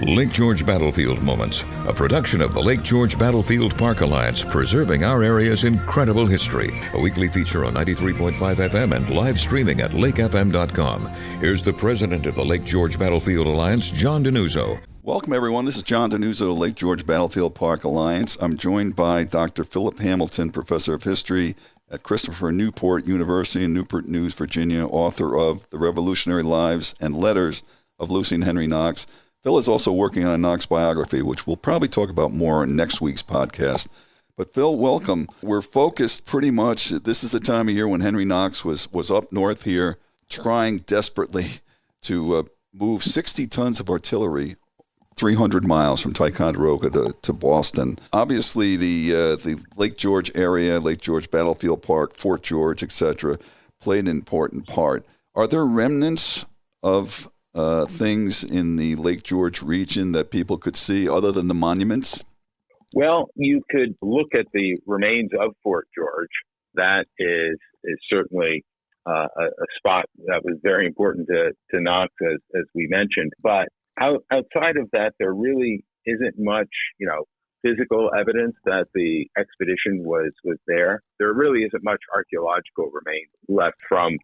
Lake George Battlefield Moments, a production of the Lake George Battlefield Park Alliance, preserving our area's incredible history. A weekly feature on 93.5 FM and live streaming at lakefm.com. Here's the president of the Lake George Battlefield Alliance, John Denuzzo. Welcome, everyone. This is John Denuzzo, Lake George Battlefield Park Alliance. I'm joined by Dr. Phillip Hamilton, professor of history at Christopher Newport University in Newport News, Virginia, author of The Revolutionary Lives and Letters of Lucy and Henry Knox. Phil is also working on a Knox biography, which we'll probably talk about more in next week's podcast. But Phil, welcome. We're focused pretty much, this is the time of year when Henry Knox was up north here, trying desperately to move 60 tons of artillery 300 miles from Ticonderoga to Boston. Obviously, the Lake George area, Lake George Battlefield Park, Fort George, etc., played an important part. Are there remnants of things in the Lake George region that people could see other than the monuments? Well, you could look at the remains of Fort George. That is certainly a spot that was very important to Knox, as we mentioned. But outside of that, there really isn't much, physical evidence that the expedition was there. There really isn't much archaeological remains left from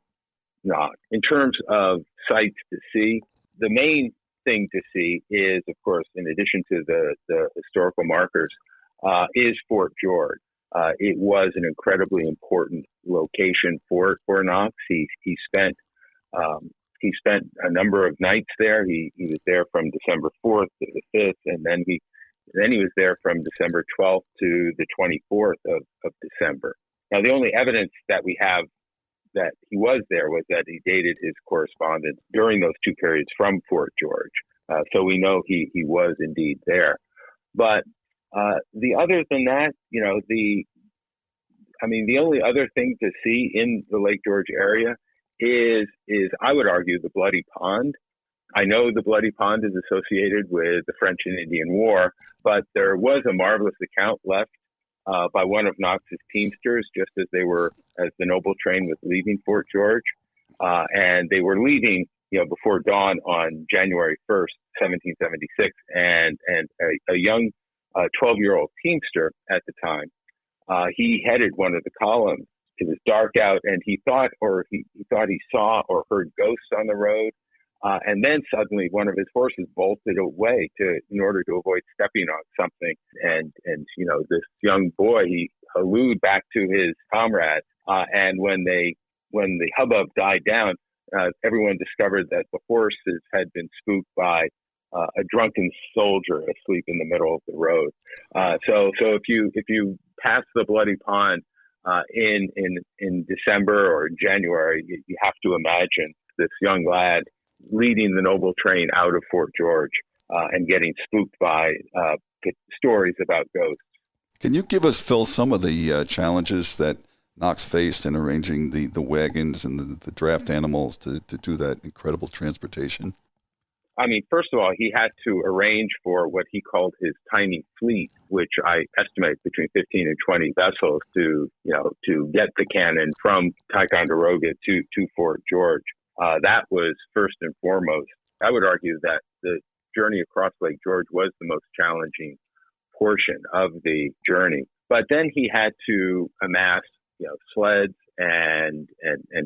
Knox. In terms of sites to see, the main thing to see is, of course, in addition to the historical markers, is Fort George. It was an incredibly important location for Knox. He spent a number of nights there. He was there from December 4th to the 5th, and then he was there from December 12th to the 24th of December. Now, the only evidence that we have that he was there was that he dated his correspondence during those two periods from Fort George. So we know he was indeed there. But the other than that, the only other thing to see in the Lake George area is I would argue the Bloody Pond. I know the Bloody Pond is associated with the French and Indian War, but there was a marvelous account left by one of Knox's teamsters just as the noble train was leaving Fort George. And they were leaving, before dawn on January 1st, 1776. And a young 12-year-old teamster at the time, he headed one of the columns. It was dark out, and he thought he saw or heard ghosts on the road. And then suddenly one of his horses bolted away in order to avoid stepping on something. And this young boy, he hallooed back to his comrades. And when the hubbub died down, everyone discovered that the horses had been spooked by a drunken soldier asleep in the middle of the road. So if you pass the Bloody Pond in December or January, you have to imagine this young lad leading the noble train out of Fort George and getting spooked by stories about ghosts. Can you give us, Phil, some of the challenges that Knox faced in arranging the wagons and the draft animals to do that incredible transportation? First of all, he had to arrange for what he called his tiny fleet, which I estimate between 15 and 20 vessels to get the cannon from Ticonderoga to Fort George. That was first and foremost. I would argue that the journey across Lake George was the most challenging portion of the journey. But then he had to amass, sleds and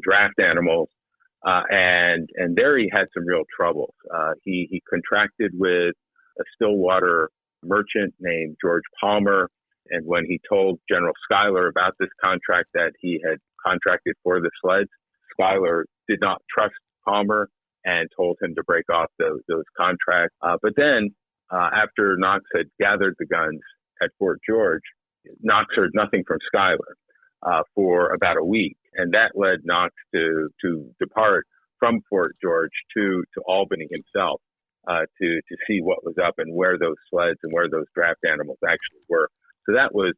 draft animals. And there he had some real troubles. He contracted with a Stillwater merchant named George Palmer. And when he told General Schuyler about this contract that he had contracted for the sleds, Schuyler did not trust Palmer and told him to break off those contracts. But then after Knox had gathered the guns at Fort George, Knox heard nothing from Schuyler for about a week. And that led Knox to depart from Fort George to Albany himself to see what was up and where those sleds and where those draft animals actually were. So that was,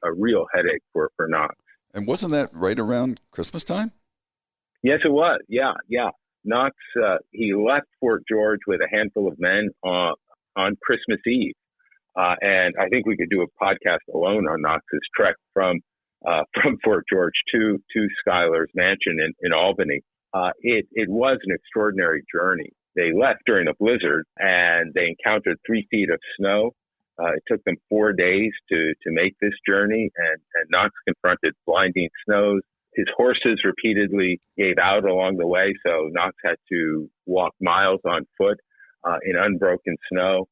a real headache for Knox. And wasn't that right around Christmas time? Yes, it was. Yeah. Knox, he left Fort George with a handful of men on Christmas Eve. And I think we could do a podcast alone on Knox's trek from Fort George to Schuyler's mansion in Albany. It was an extraordinary journey. They left during a blizzard, and they encountered 3 feet of snow. It took them 4 days to make this journey, and Knox confronted blinding snows. His horses repeatedly gave out along the way, so Knox had to walk miles on foot in unbroken snow.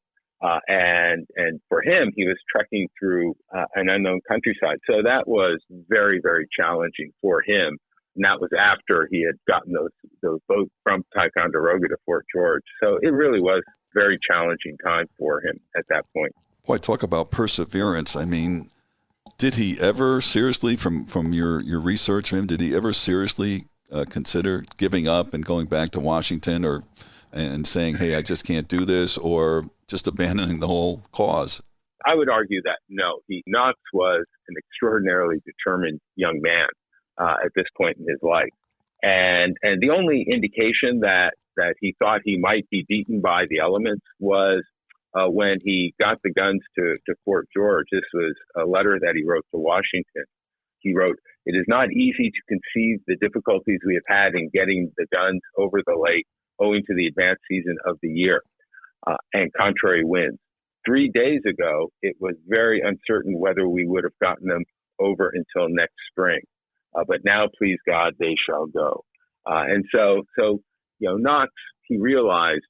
And for him, he was trekking through an unknown countryside. So that was very, very challenging for him. And that was after he had gotten those boats from Ticonderoga to Fort George. So it really was a very challenging time for him at that point. Boy, talk about perseverance. I mean, did he ever seriously, from your research of him, did he ever seriously consider giving up and going back to Washington and saying, hey, I just can't do this, or just abandoning the whole cause? I would argue that no. Knox was an extraordinarily determined young man at this point in his life. And the only indication that he thought he might be beaten by the elements was when he got the guns to Fort George. This was a letter that he wrote to Washington. He wrote, "It is not easy to conceive the difficulties we have had in getting the guns over the lake owing to the advanced season of the year and contrary winds. 3 days ago, it was very uncertain whether we would have gotten them over until next spring. But now, please God, they shall go." And so, Knox, he realized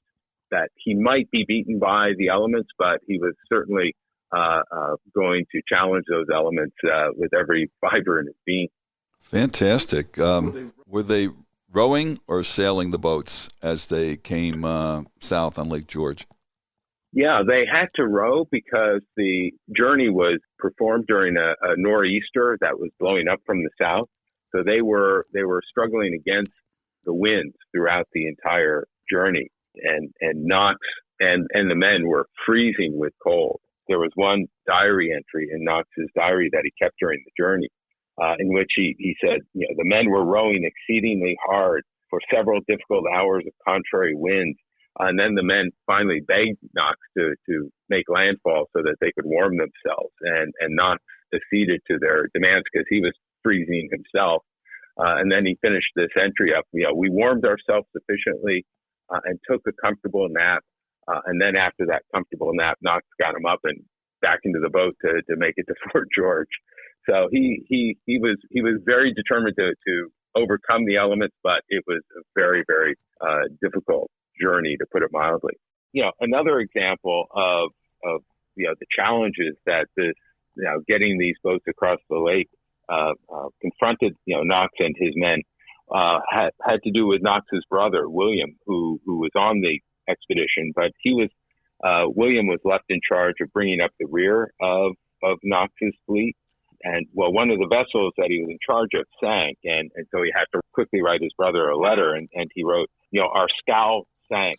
that he might be beaten by the elements, but he was certainly going to challenge those elements with every fiber in his being. Fantastic. Were they rowing or sailing the boats as they came south on Lake George? Yeah, they had to row because the journey was performed during a nor'easter that was blowing up from the south. So they were struggling against the winds throughout the entire journey. And Knox and the men were freezing with cold. There was one diary entry in Knox's diary that he kept during the journey, in which he said, the men were rowing exceedingly hard for several difficult hours of contrary winds. And then the men finally begged Knox to make landfall so that they could warm themselves. And Knox acceded to their demands because he was freezing himself. And then he finished this entry up. We warmed ourselves sufficiently and took a comfortable nap. And then after that comfortable nap, Knox got him up and back into the boat to make it to Fort George. So he was very determined to overcome the elements, but it was a very, very difficult journey, to put it mildly. Another example of the challenges that this getting these boats across the lake confronted Knox and his men had to do with Knox's brother William, who was on the expedition, but William was left in charge of bringing up the rear of Knox's fleet. And one of the vessels that he was in charge of sank, and so he had to quickly write his brother a letter, and he wrote, "Our scow sank."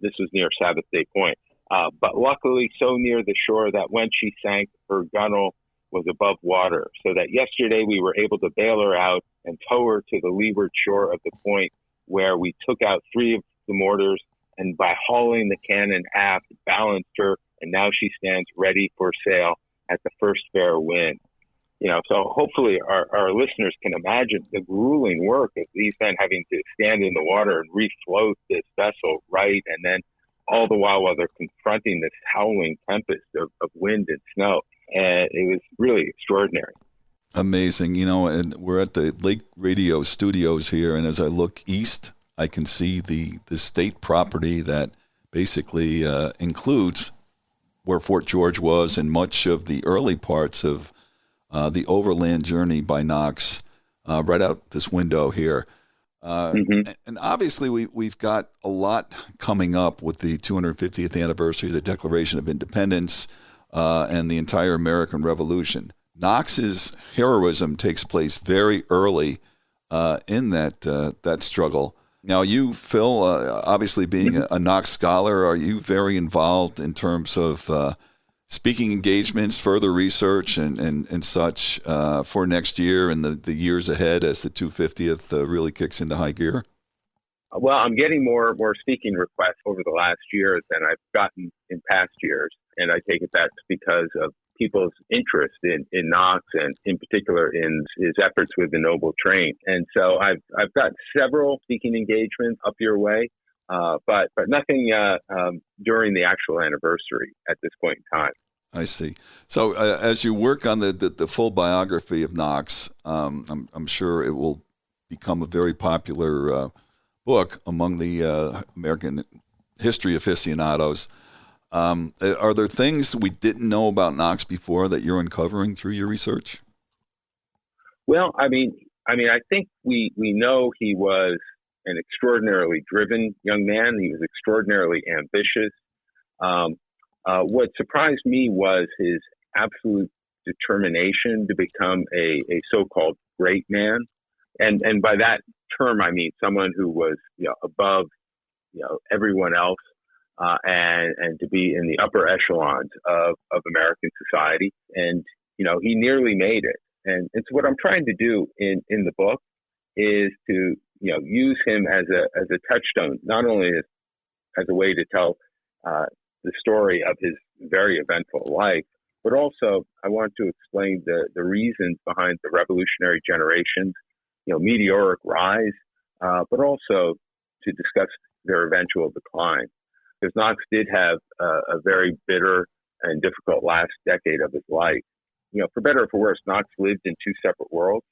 This was near Sabbath Day Point, but luckily so near the shore that when she sank, her gunwale was above water, so that yesterday we were able to bail her out and tow her to the leeward shore of the point, where we took out 3 of the mortars, and by hauling the cannon aft, balanced her, and now she stands ready for sail at the first fair wind. So hopefully our listeners can imagine the grueling work of these men having to stand in the water and refloat this vessel, right? And then all the while they're confronting this howling tempest of wind and snow. And it was really extraordinary. Amazing. And we're at the Lake Radio studios here, and as I look east, I can see the state property that basically includes where Fort George was and much of the early parts of the overland journey by Knox, right out this window here. And obviously we've got a lot coming up with the 250th anniversary of the Declaration of Independence and the entire American Revolution. Knox's heroism takes place very early in that struggle. Now, you, Phil, obviously being a Knox scholar, are you very involved in terms of speaking engagements, further research, and such for next year and the years ahead as the 250th really kicks into high gear? Well, I'm getting more speaking requests over the last year than I've gotten in past years, and I take it that's because of people's interest in Knox and in particular in his efforts with the Noble Train. And so I've got several speaking engagements up your way. but nothing during the actual anniversary at this point in time. I see. So as you work on the full biography of Knox, I'm sure it will become a very popular book among the American history aficionados. Are there things we didn't know about Knox before that you're uncovering through your research? Well, I mean, I think we know he was an extraordinarily driven young man. He was extraordinarily ambitious. What surprised me was his absolute determination to become a so-called great man. And by that term, I mean someone who was, above, everyone else, and to be in the upper echelons of American society. And, he nearly made it. And so what I'm trying to do in the book is to, use him as a touchstone, not only as a way to tell the story of his very eventful life, but also I want to explain the reasons behind the revolutionary generation's, meteoric rise, but also to discuss their eventual decline. Because Knox did have a very bitter and difficult last decade of his life. For better or for worse, Knox lived in two separate worlds.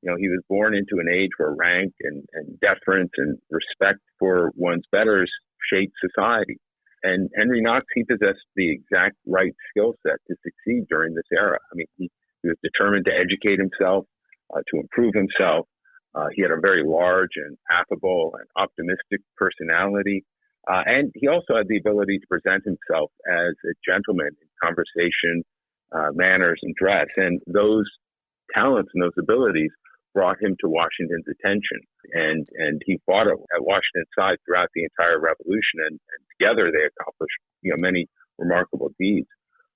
He was born into an age where rank and deference and respect for one's betters shaped society. And Henry Knox, he possessed the exact right skill set to succeed during this era. I mean, he was determined to educate himself, to improve himself. He had a very large and affable and optimistic personality. And he also had the ability to present himself as a gentleman in conversation, manners, and dress. And those talents and those abilities brought him to Washington's attention. And he fought at Washington's side throughout the entire revolution. And together they accomplished, many remarkable deeds.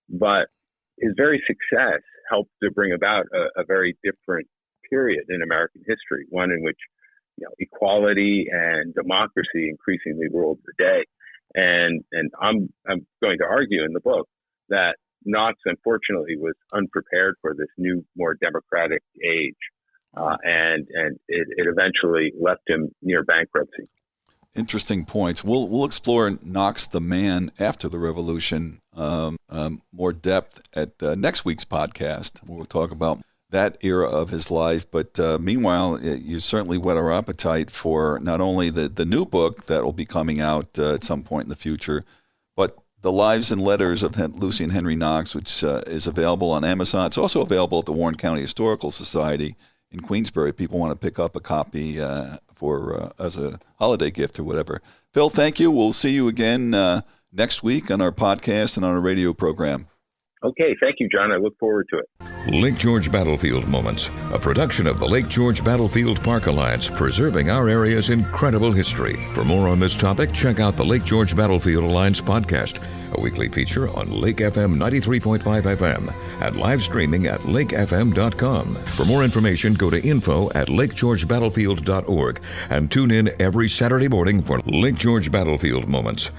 But his very success helped to bring about a very different period in American history, one in which equality and democracy increasingly ruled the day. And I'm going to argue in the book that Knox, unfortunately, was unprepared for this new, more democratic age, and it eventually left him near bankruptcy. Interesting points. We'll explore Knox the man after the revolution more depth at next week's podcast. We'll talk about that era of his life. But meanwhile, you certainly whet our appetite for not only the new book that will be coming out at some point in the future, but The Lives and Letters of Lucy and Henry Knox, which is available on Amazon. It's also available at the Warren County Historical Society in Queensbury. People want to pick up a copy for as a holiday gift or whatever. Phil, thank you. We'll see you again next week on our podcast and on our radio program. Okay, thank you, John. I look forward to it. Lake George Battlefield Moments, a production of the Lake George Battlefield Park Alliance, preserving our area's incredible history. For more on this topic, check out the Lake George Battlefield Alliance podcast, a weekly feature on Lake FM 93.5 FM and live streaming at lakefm.com. For more information, go to info@lakegeorgebattlefield.org and tune in every Saturday morning for Lake George Battlefield Moments.